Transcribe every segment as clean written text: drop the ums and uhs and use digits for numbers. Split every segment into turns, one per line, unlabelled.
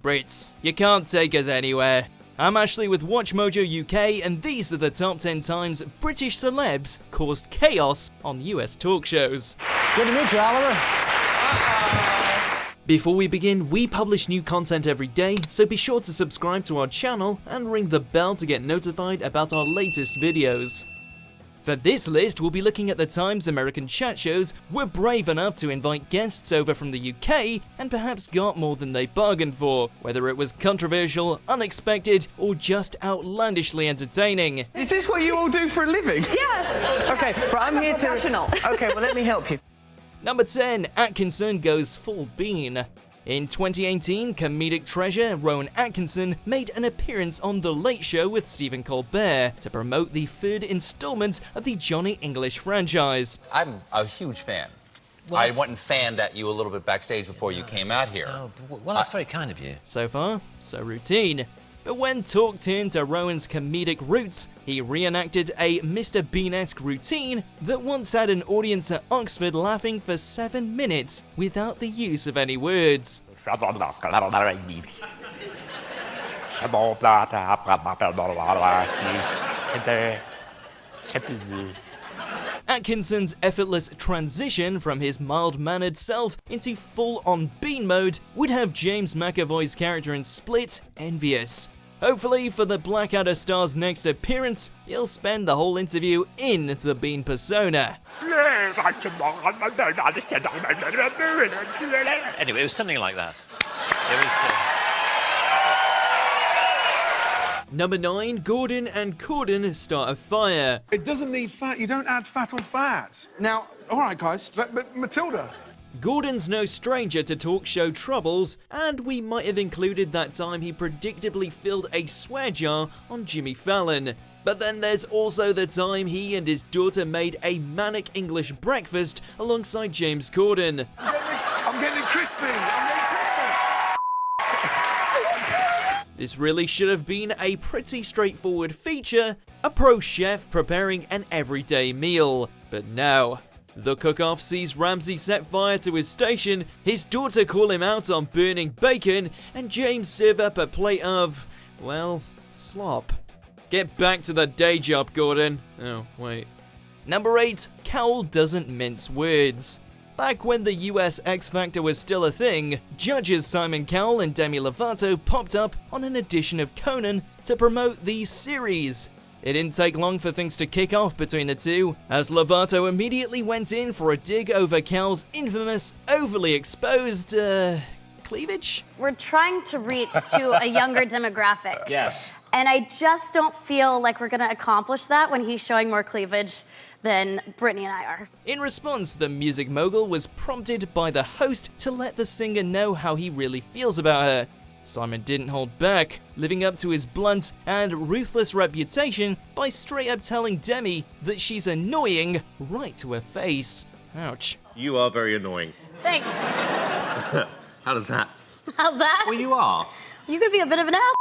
Brits, you can't take us anywhere. I'm Ashley with WatchMojo UK, and these are the top 10 times British celebs caused chaos on US talk shows.
Good to meet you, Oliver.
Before we begin, we publish new content every day, so be sure to subscribe to our channel and ring the bell to get notified about our latest videos. For this list, we'll be looking at the times American chat shows were brave enough to invite guests over from the UK and perhaps got more than they bargained for, whether it was controversial, unexpected, or just outlandishly entertaining.
Is this what you all do for a living?
Yes!
Okay, but I'm here to...
Professional.
Okay, well let me help you.
Number 10, Atkinson goes full bean. In 2018, comedic treasure Rowan Atkinson made an appearance on The Late Show with Stephen Colbert to promote the third installment of the Johnny English franchise.
I'm a huge fan. Well, I went and fanned at you a little bit backstage before you came out here.
Oh, well, that's very kind of you.
So far, so routine. But when talk turned to Rowan's comedic roots, he reenacted a Mr. Bean-esque routine that once had an audience at Oxford laughing for 7 minutes without the use of any words. Atkinson's effortless transition from his mild-mannered self into full-on bean mode would have James McAvoy's character in Split envious. Hopefully, for the Blackadder star's next appearance, he'll spend the whole interview in the Bean persona.
Anyway, it was something like that. It was...
Number 9, Gordon and Corden start a fire.
It doesn't need fat. You don't add fat on fat. Now, all right, guys, but Matilda.
Gordon's no stranger to talk show troubles, and we might have included that time he predictably filled a swear jar on Jimmy Fallon. But then there's also the time he and his daughter made a manic English breakfast alongside James Corden.
I'm getting it crispy.
This really should have been a pretty straightforward feature, a pro chef preparing an everyday meal. But now, the cook-off sees Ramsay set fire to his station, his daughter call him out on burning bacon, and James serve up a plate of, well, slop. Get back to the day job, Gordon. Oh, wait. Number 8, Cowell doesn't mince words. Back when the US X Factor was still a thing, judges Simon Cowell and Demi Lovato popped up on an edition of Conan to promote the series. It didn't take long for things to kick off between the two, as Lovato immediately went in for a dig over Cowell's infamous, overly exposed, cleavage?
We're trying to reach to a younger demographic.
Yes.
And I just don't feel like we're gonna accomplish that when he's showing more cleavage than Brittany and I are.
In response, the music mogul was prompted by the host to let the singer know how he really feels about her. Simon didn't hold back, living up to his blunt and ruthless reputation by straight up telling Demi that she's annoying right to her face. Ouch.
You are very annoying.
Thanks.
How does that?
How's that?
Well, you are.
You could be a bit of an ass.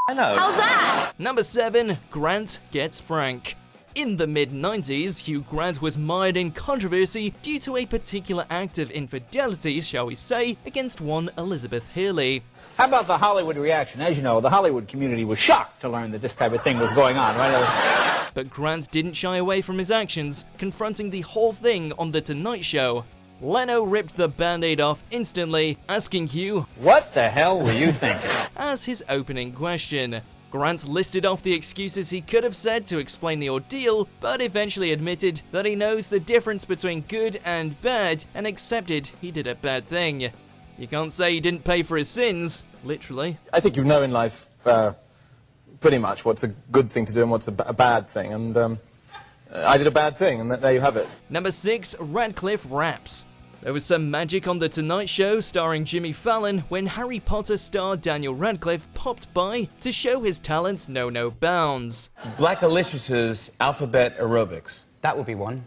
I know.
How's that?
Number 7, Grant gets frank. In the mid-90s, Hugh Grant was mired in controversy due to a particular act of infidelity, shall we say, against one Elizabeth Hurley.
How about the Hollywood reaction? As you know, the Hollywood community was shocked to learn that this type of thing was going on, right?
But Grant didn't shy away from his actions, confronting the whole thing on The Tonight Show. Leno ripped the band-aid off instantly, asking Hugh,
What the hell were you thinking?
as his opening question. Grant listed off the excuses he could have said to explain the ordeal, but eventually admitted that he knows the difference between good and bad and accepted he did a bad thing. You can't say he didn't pay for his sins, literally.
I think you know in life pretty much what's a good thing to do and what's a bad thing, and I did a bad thing, and there you have it.
Number 6, Radcliffe raps. There was some magic on The Tonight Show starring Jimmy Fallon when Harry Potter star Daniel Radcliffe popped by to show his talents know no bounds.
Black Alicious' alphabet aerobics.
That would be one.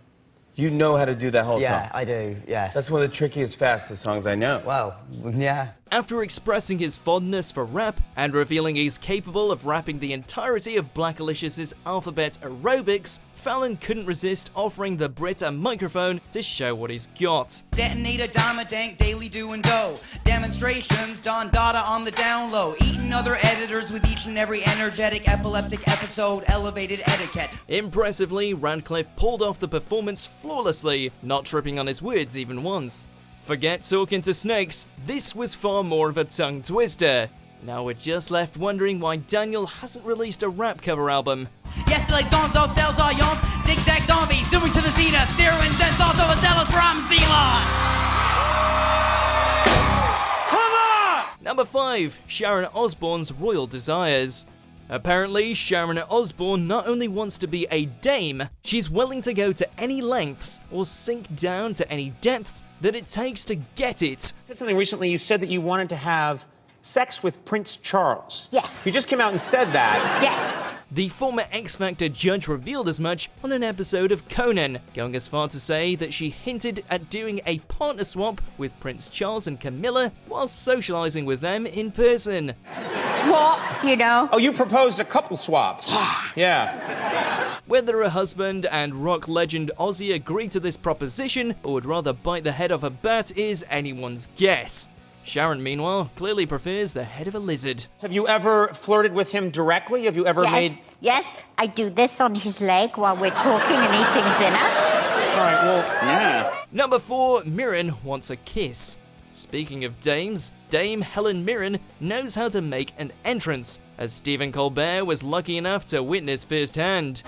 You know how to do that whole song?
Yeah, I do, yes.
That's one of the trickiest, fastest songs I know.
Well, yeah.
After expressing his fondness for rap and revealing he's capable of rapping the entirety of Black Alicious' alphabet aerobics, Fallon couldn't resist offering the Brit a microphone to show what he's got.
Detonator, dime dank, daily do and go. Demonstrations, Don Dada on the down low. Eating other editors with each and every energetic, epileptic episode, elevated etiquette.
Impressively, Radcliffe pulled off the performance flawlessly, not tripping on his words even once. Forget talking to snakes, this was far more of a tongue twister. Now we're just left wondering why Daniel hasn't released a rap cover album.
Yes, like Zonzo, cells are yawns, zigzag zombies, zooming to the zenith, zero and sense, also a zealous Ramsay loss.
Number 5. Sharon Osbourne's Royal Desires. Apparently, Sharon Osbourne not only wants to be a dame, she's willing to go to any lengths or sink down to any depths that it takes to get it.
You said something recently, you said that you wanted to have sex with Prince Charles.
Yes.
You just came out and said that.
Yes.
The former X Factor judge revealed as much on an episode of Conan, going as far to say that she hinted at doing a partner swap with Prince Charles and Camilla while socializing with them in person.
Swap, you know.
Oh, you proposed a couple swap. Yeah.
Whether a husband and rock legend Ozzy agreed to this proposition or would rather bite the head off a bat is anyone's guess. Sharon, meanwhile, clearly prefers the head of a lizard.
Have you ever flirted with him directly? Have you ever made...
Yes, I do this on his leg while we're talking and eating dinner.
All right, well, yeah.
Number 4, Mirren wants a kiss. Speaking of dames, Dame Helen Mirren knows how to make an entrance, as Stephen Colbert was lucky enough to witness firsthand.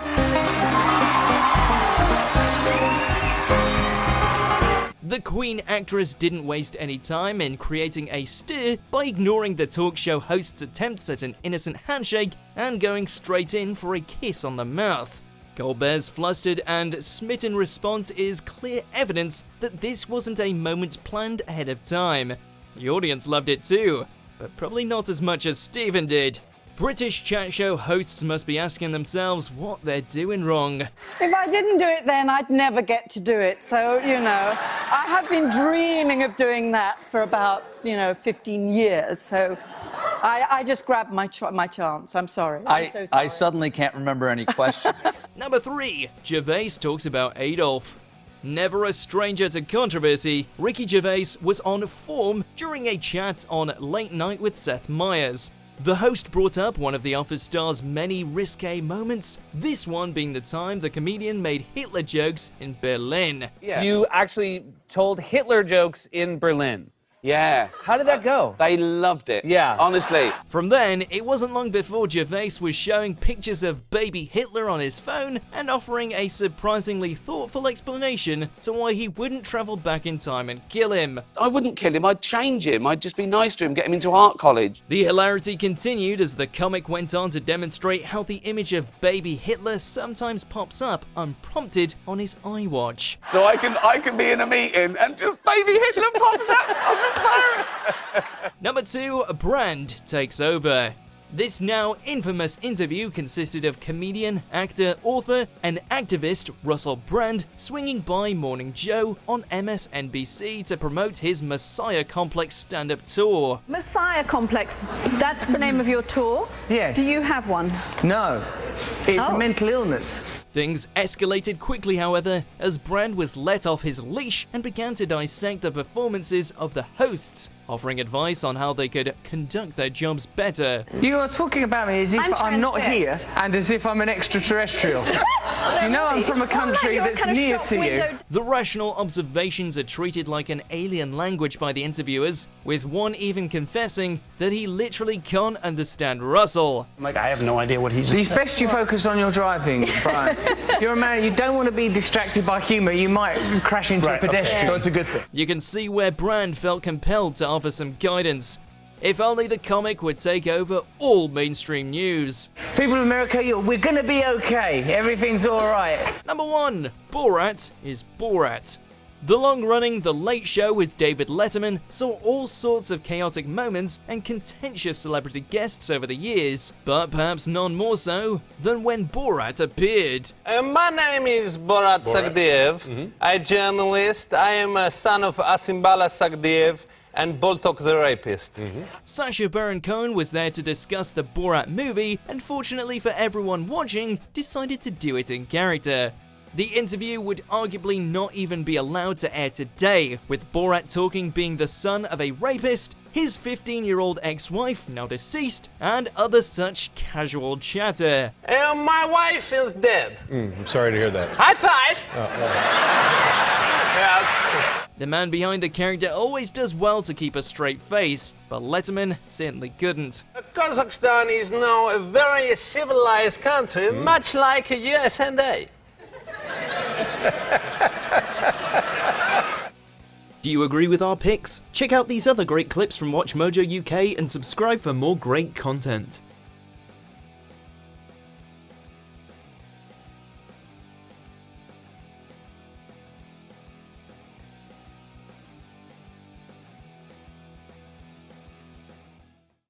The Queen actress didn't waste any time in creating a stir by ignoring the talk show host's attempts at an innocent handshake and going straight in for a kiss on the mouth. Colbert's flustered and smitten response is clear evidence that this wasn't a moment planned ahead of time. The audience loved it too, but probably not as much as Stephen did. British chat show hosts must be asking themselves what they're doing wrong.
If I didn't do it then, I'd never get to do it. So, you know, I have been dreaming of doing that for about, 15 years. So I just grabbed my chance. I'm sorry. I'm so sorry.
I suddenly can't remember any questions.
Number 3. Gervais talks about Adolf. Never a stranger to controversy, Ricky Gervais was on form during a chat on Late Night with Seth Meyers. The host brought up one of The Office star's many risque moments, this one being the time the comedian made Hitler jokes in Berlin.
Yeah. You actually told Hitler jokes in Berlin.
Yeah.
How did that go?
They loved it.
Yeah.
Honestly.
From then, it wasn't long before Gervais was showing pictures of baby Hitler on his phone and offering a surprisingly thoughtful explanation to why he wouldn't travel back in time and kill him.
I wouldn't kill him, I'd change him. I'd just be nice to him, get him into art college.
The hilarity continued as the comic went on to demonstrate how the image of baby Hitler sometimes pops up unprompted on his iWatch.
So I can be in a meeting and just baby Hitler pops up on the phone.
Number 2, Brand takes over. This now infamous interview consisted of comedian, actor, author, and activist Russell Brand swinging by Morning Joe on MSNBC to promote his Messiah Complex stand-up tour.
Messiah Complex, that's the name of your tour?
Yes.
Do you have one?
No. It's a mental illness.
Things escalated quickly, however, as Brand was let off his leash and began to dissect the performances of the hosts, offering advice on how they could conduct their jobs better.
You are talking about me as if I'm not here and as if I'm an extraterrestrial. You know I'm from a country that's near to you.
The rational observations are treated like an alien language by the interviewers, with one even confessing that he literally can't understand Russell.
I have no idea what he's
saying. It's best you focus on your driving, Brian. You're a man, you don't want to be distracted by humour, you might crash into a pedestrian.
Okay. So it's a good thing.
You can see where Brand felt compelled to offer some guidance. If only the comic would take over all mainstream news.
People of America, we're gonna be okay. Everything's alright.
Number 1, Borat is Borat. The long-running The Late Show with David Letterman saw all sorts of chaotic moments and contentious celebrity guests over the years, but perhaps none more so than when Borat appeared.
My name is Borat Sagdiyev. I'm a journalist. I am a son of Asimbala Sagdiyev,
and Boltok the rapist.
Sacha Baron Cohen was there to discuss the Borat movie, and fortunately for everyone watching, decided to do it in character. The interview would arguably not even be allowed to air today, with Borat talking being the son of a rapist, his 15-year-old ex-wife, now deceased, and other such casual chatter.
And my wife is dead.
I'm sorry to hear that.
High five! Yes.
The man behind the character always does well to keep a straight face, but Letterman certainly couldn't.
Kazakhstan is now a very civilized country, much like USA.
Do you agree with our picks? Check out these other great clips from WatchMojo UK and subscribe for more great content.